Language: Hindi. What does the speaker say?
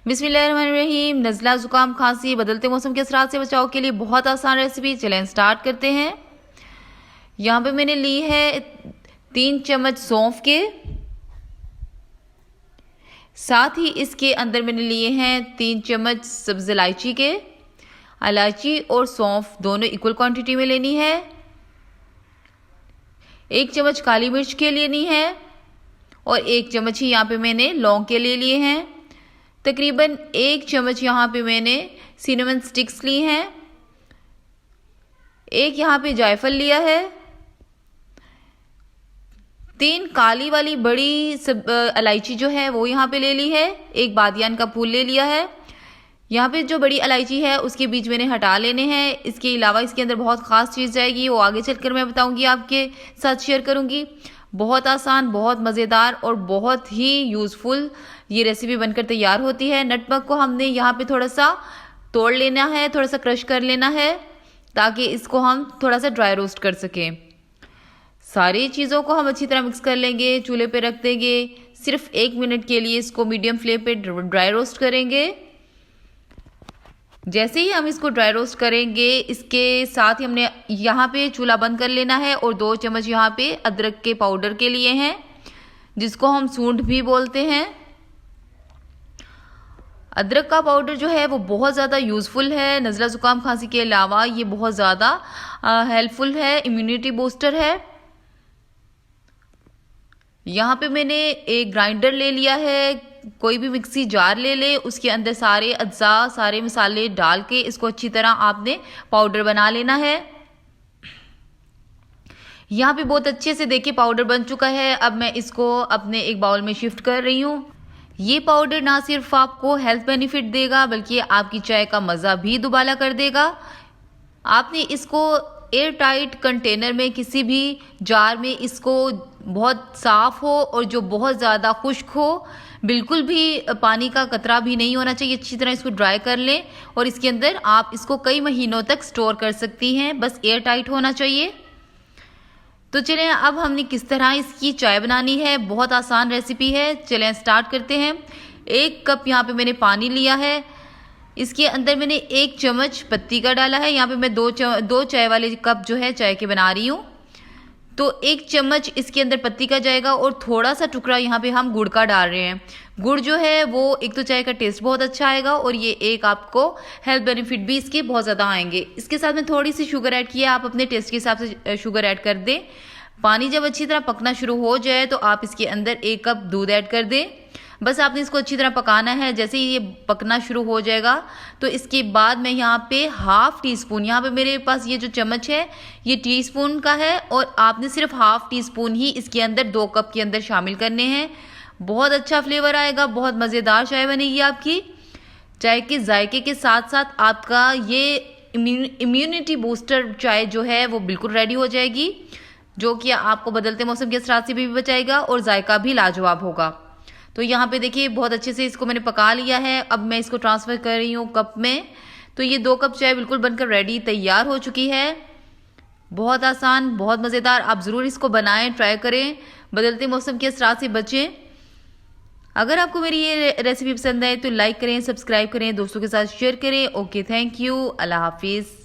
बिस्मिल्लाहिर्रहमानिर्रहीम। नज़ला, ज़ुकाम, खांसी, बदलते मौसम के असरात से बचाव के लिए बहुत आसान रेसिपी। चलें स्टार्ट करते हैं। यहाँ पे मैंने ली है 3 चम्मच सौंफ के, साथ ही इसके अंदर मैंने लिए हैं 3 चम्मच सब्ज़ इलायची के। इलायची और सौंफ दोनों इक्वल क्वांटिटी में लेनी है। 1 चम्मच काली मिर्च के लेनी है और 1 चम्मच ही यहाँ पे मैंने लौंग के ले लिए हैं। तकरीबन 1 चम्मच यहाँ पे मैंने सिनेमन स्टिक्स ली हैं। 1 यहाँ पे जायफल लिया है। 3 काली वाली बड़ी इलायची जो है वो यहाँ पे ले ली है। 1 बादियान का फूल ले लिया है। यहाँ पे जो बड़ी इलायची है उसके बीज मैंने हटा लेने हैं। इसके अलावा इसके अंदर बहुत ख़ास चीज़ जाएगी, वो आगे चलकर मैं बताऊंगी, आपके साथ शेयर करूंगी। बहुत आसान, बहुत मज़ेदार और बहुत ही यूज़फुल ये रेसिपी बनकर तैयार होती है। नटमग को हमने यहाँ पे थोड़ा सा तोड़ लेना है, थोड़ा सा क्रश कर लेना है, ताकि इसको हम थोड़ा सा ड्राई रोस्ट कर सकें। सारी चीज़ों को हम अच्छी तरह मिक्स कर लेंगे, चूल्हे पे रख देंगे। सिर्फ 1 मिनट के लिए इसको मीडियम फ्लेम पे ड्राई रोस्ट करेंगे। जैसे ही हम इसको ड्राई रोस्ट करेंगे, इसके साथ ही हमने यहाँ पे चूल्हा बंद कर लेना है और 2 चम्मच यहाँ पे अदरक के पाउडर के लिए हैं, जिसको हम सूंठ भी बोलते हैं। अदरक का पाउडर जो है वो बहुत ज़्यादा यूज़फुल है। नज़ला, ज़ुकाम, खांसी के अलावा ये बहुत ज़्यादा हेल्पफुल है, इम्यूनिटी बूस्टर है। यहाँ पे मैंने एक ग्राइंडर ले लिया है। कोई भी मिक्सी जार ले ले, उसके अंदर सारे अज्जा, सारे मसाले डाल के इसको अच्छी तरह आपने पाउडर बना लेना है। यहाँ पे बहुत अच्छे से देखिए पाउडर बन चुका है। अब मैं इसको अपने एक बाउल में शिफ्ट कर रही हूँ। ये पाउडर ना सिर्फ आपको हेल्थ बेनिफिट देगा, बल्कि आपकी चाय का मज़ा भी दुबाला कर देगा। आपने इसको एयर टाइट कंटेनर में, किसी भी जार में, इसको बहुत साफ हो और जो बहुत ज़्यादा खुश्क हो, बिल्कुल भी पानी का कतरा भी नहीं होना चाहिए। अच्छी तरह इसको ड्राई कर लें और इसके अंदर आप इसको कई महीनों तक स्टोर कर सकती हैं। बस एयर टाइट होना चाहिए। तो चलें, अब हमने किस तरह इसकी चाय बनानी है। बहुत आसान रेसिपी है। चलें स्टार्ट करते हैं। 1 कप यहाँ पे मैंने पानी लिया है। इसके अंदर मैंने 1 चम्मच पत्ती का डाला है। यहाँ पे मैं 2 चाय वाले कप जो है चाय के बना रही हूँ, तो 1 चम्मच इसके अंदर पत्ती का जाएगा और थोड़ा सा टुकड़ा यहाँ पे हम गुड़ का डाल रहे हैं। गुड़ जो है वो एक तो चाय का टेस्ट बहुत अच्छा आएगा और ये एक आपको हेल्थ बेनिफिट भी इसके बहुत ज़्यादा आएंगे। इसके साथ में थोड़ी सी शुगर ऐड किया, आप अपने टेस्ट के हिसाब से शुगर ऐड कर दें। पानी जब अच्छी तरह पकना शुरू हो जाए तो आप इसके अंदर 1 कप दूध ऐड कर दें। बस आपने इसको अच्छी तरह पकाना है। जैसे ही ये पकना शुरू हो जाएगा तो इसके बाद मैं यहाँ पे ½ टीस्पून, यहाँ पे मेरे पास ये जो चम्मच है ये टीस्पून का है, और आपने सिर्फ ½ टीस्पून ही इसके अंदर 2 कप के अंदर शामिल करने हैं। बहुत अच्छा फ्लेवर आएगा, बहुत मज़ेदार चाय बनेगी आपकी। चाय के जायके के साथ साथ आपका ये इम्यूनिटी बूस्टर चाय जो है वो बिल्कुल रेडी हो जाएगी, जो कि आपको बदलते मौसम के असरात से भी बचाएगा और जायका भी लाजवाब होगा। तो यहाँ पे देखिए बहुत अच्छे से इसको मैंने पका लिया है। अब मैं इसको ट्रांसफ़र कर रही हूँ कप में। तो ये 2 कप चाय बिल्कुल बनकर रेडी तैयार हो चुकी है। बहुत आसान, बहुत मज़ेदार। आप ज़रूर इसको बनाएं, ट्राई करें, बदलते मौसम के असरात से बचें। अगर आपको मेरी ये रेसिपी पसंद आए तो लाइक करें, सब्सक्राइब करें, दोस्तों के साथ शेयर करें। ओके, थैंक यू, अल्लाह हाफिज़।